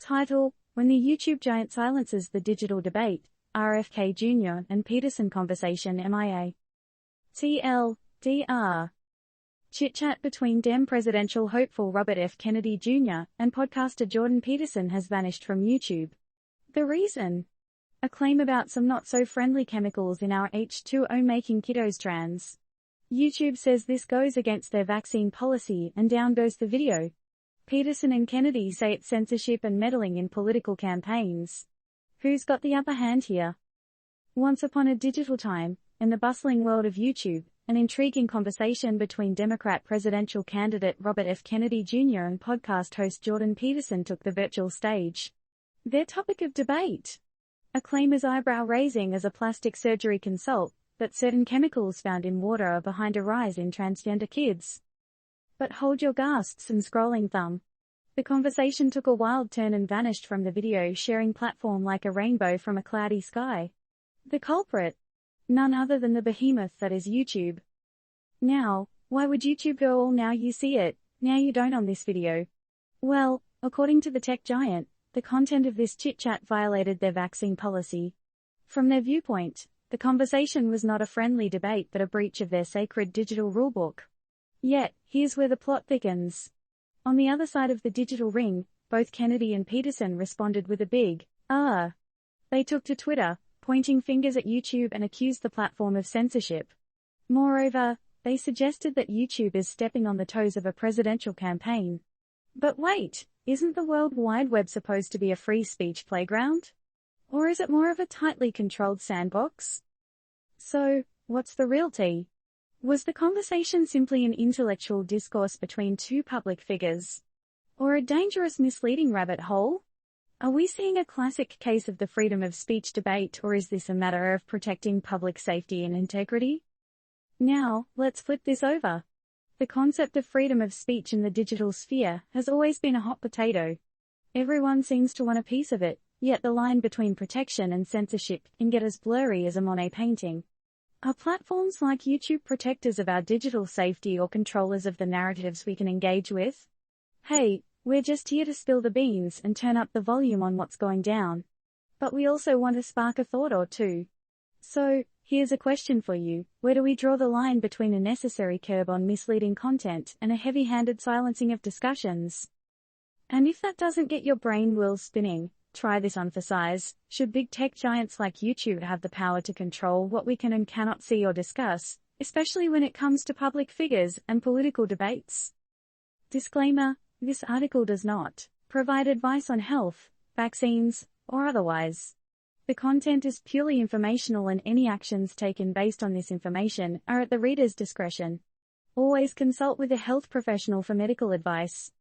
Title: When the YouTube Giant Silences the Digital Debate, RFK Jr. and Peterson Conversation MIA. TLDR. Chit-chat between Dem presidential hopeful Robert F. Kennedy Jr. and podcaster Jordan Peterson has vanished from YouTube. The reason? A claim about some not-so-friendly chemicals in our H2O making kiddos trans. YouTube says this goes against their vaccine policy, and down goes the video. Peterson and Kennedy say it's censorship and meddling in political campaigns. Who's got the upper hand here? Once upon a digital time, in the bustling world of YouTube, an intriguing conversation between Democrat presidential candidate Robert F. Kennedy Jr. and podcast host Jordan Peterson took the virtual stage. Their topic of debate: a claim as eyebrow-raising as a plastic surgery consult, that certain chemicals found in water are behind a rise in transgender kids. But hold your gasps and scrolling thumb. The conversation took a wild turn and vanished from the video-sharing platform like a rainbow from a cloudy sky. The culprit? None other than the behemoth that is YouTube. Now, why would YouTube go all now you see it, now you don't on this video? Well, according to the tech giant, the content of this chit-chat violated their vaccine policy. From their viewpoint, the conversation was not a friendly debate but a breach of their sacred digital rulebook. Yet, here's where the plot thickens. On the other side of the digital ring, both Kennedy and Peterson responded with a big, They took to Twitter, pointing fingers at YouTube and accused the platform of censorship. Moreover, they suggested that YouTube is stepping on the toes of a presidential campaign. But wait, isn't the World Wide Web supposed to be a free speech playground? Or is it more of a tightly controlled sandbox? So, what's the real tea? Was the conversation simply an intellectual discourse between two public figures? Or a dangerous misleading rabbit hole? Are we seeing a classic case of the freedom of speech debate, or is this a matter of protecting public safety and integrity? Now, let's flip this over. The concept of freedom of speech in the digital sphere has always been a hot potato. Everyone seems to want a piece of it, yet the line between protection and censorship can get as blurry as a Monet painting. Are platforms like YouTube protectors of our digital safety or controllers of the narratives we can engage with? Hey, we're just here to spill the beans and turn up the volume on what's going down. But we also want to spark a thought or two. So, here's a question for you: where do we draw the line between a necessary curb on misleading content and a heavy-handed silencing of discussions? And if that doesn't get your brain wheels spinning, try this on for size: should big tech giants like YouTube have the power to control what we can and cannot see or discuss, especially when it comes to public figures and political debates? Disclaimer: this article does not provide advice on health, vaccines, or otherwise. The content is purely informational and any actions taken based on this information are at the reader's discretion. Always consult with a health professional for medical advice.